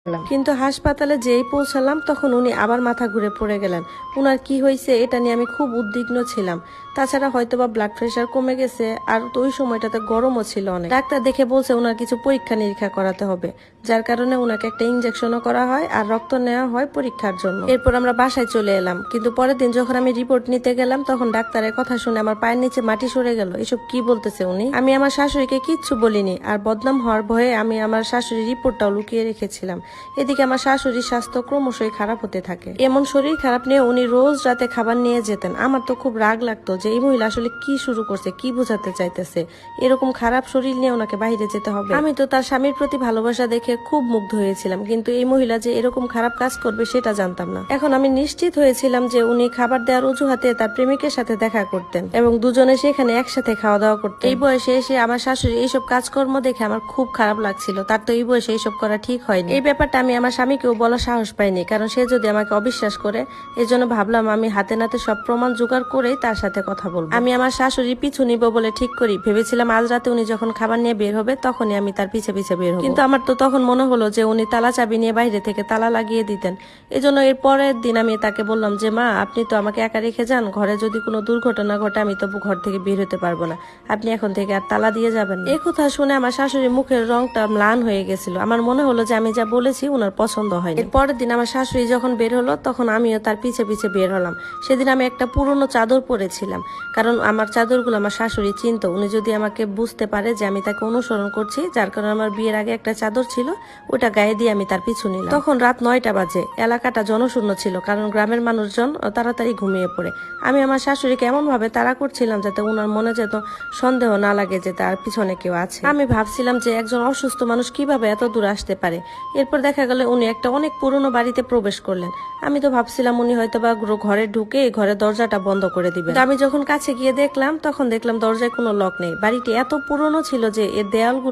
কিন্তু হাসপাতালে যেই পৌঁছালাম তখন উনি আবার মাথা ঘুরে পড়ে গেলেন। উনার কি হয়েছে এটা নিয়ে আমি খুব উদ্বিগ্ন ছিলাম। তাছাড়া হয়তোবা ব্লাড প্রেশার কমে গেছে, আর তো ওই সময়টাতে গরমও ছিল অনেক। ডাক্তার দেখে বলছে উনার কিছু পরীক্ষা নিরীক্ষা করাতে হবে, যার কারণে উনাকে একটা ইনজেকশনও করা হয় আর রক্ত নেওয়া হয় পরীক্ষার জন্য। এরপর আমরা বাসায় চলে এলাম, কিন্তু পরের দিন যখন আমি রিপোর্ট নিতে গেলাম তখন ডাক্তারের কথা শুনে আমার পায়ের নিচে মাটি সরে গেল। এসব কি বলতেছে উনি? আমি আমার শাশুড়িকে কিচ্ছু বলিনি, আর বদনাম হওয়ার ভয়ে আমি আমার শাশুড়ির রিপোর্টটাও লুকিয়ে রেখেছিলাম। এদিকে আমার শাশুড়ির স্বাস্থ্য ক্রমশই খারাপ হতে থাকে। এমন শরীর খারাপ নিয়ে উনি রোজ রাতে খাবার নিয়ে যেতেন। আমার তো খুব রাগ লাগতো যে এই মহিলা আসলে কি শুরু করছে, কি বোঝাতে চাইতেছে, এরকম খারাপ শরীর নিয়ে ওনাকে বাইরে যেতে হবে। আমি তো তার স্বামীর প্রতি ভালোবাসা দেখে খুব মুগ্ধ হয়েছিলাম, কিন্তু এই মহিলা যে এরকম খারাপ কাজ করবে সেটা জানতাম না। এখন আমি নিশ্চিত হয়েছিলাম যে উনি খাবার দেওয়ার অজুহাতে তার প্রেমিকের সাথে দেখা করতেন এবং দুজনে সেখানে একসাথে খাওয়া দাওয়া করতেন। এই বয়সে এসে আমার শাশুড়ি এইসব কাজকর্ম দেখে আমার খুব খারাপ লাগছিল। তার তো এই বয়সে এইসব করা ঠিক হয়নি। এই ব্যাপারটা আমি আমার স্বামীকেও বলার সাহস পাইনি, কারণ সে যদি আমাকে অবিশ্বাস করে। এজন্য ভাবলাম আমি হাতে নাতে সব প্রমাণ জোগাড় করেই তার সাথে কথা বলবো। আমি আমার শাশুড়ির পিছু নিব বলে ঠিক করি। ভেবেছিলাম আজ রাতে উনি যখন খাবার নিয়ে বের হবে তখনই আমি তার পিছে পিছে বের হব, কিন্তু আমার তো তখন মনে হলো যে উনি তালা চাবি নিয়ে বাইরে থেকে তালা লাগিয়ে দিতেন। এজন্য এর পরের দিন আমি তাকে বললাম যে মা, আপনি তো আমাকে একা রেখে যান, ঘরে যদি কোনো দুর্ঘটনা ঘটে আমি তো ঘর থেকে বের হতে পারবো না, আপনি এখন থেকে আর তালা দিয়ে যাবেন। এই কথা শুনে আমার শাশুড়ির মুখের রংটা ম্লান হয়ে গেছিল। আমার মনে হলো যে আমি যা বলেছি উনার পছন্দ হয়নি। এর পরের দিন আমার শাশুড়ি যখন বের হলো তখন আমিও তার পিছে পিছে বের হলাম। সেদিন আমি একটা পুরনো চাদর পরেছিলাম, কারণ আমার চাদরগুলো আমার শাশুড়ি চিনত। উনি যদি আমাকে বুঝতে পারে যে আমি তাকে অনুসরণ করছি, যার কারণে আমার বিয়ের আগে একটা চাদর ছিল ওটা গায়ে দিয়ে আমি তার পিছু নিলাম। তখন রাত 9টা বাজে, এলাকাটা জনশূন্য ছিল, কারণ গ্রামের মানুষজন তাড়াতাড়ি ঘুমিয়ে পড়ে। আমি আমার শাশুড়িকে এমন ভাবে তাড়া করছিলাম যাতে ওনার মনে যেত সন্দেহ না লাগে যে তার পিছনে কেউ আছে। আমি ভাবছিলাম যে একজন অসুস্থ মানুষ কিভাবে এত দূর আসতে পারে। এরপর দেখা গেল উনি একটা অনেক পুরনো বাড়িতে প্রবেশ করলেন। আমি তো ভাবছিলাম উনি হয়তো বা ঘরে ঢুকে ঘরের দরজাটা বন্ধ করে দিবেন। আমি যখন কাছে গিয়ে দেখলাম তখন দেখলাম দরজায় কোনো লক নেই। বাড়িটি এত পুরনো ছিল যে এর দেয়ালগুলো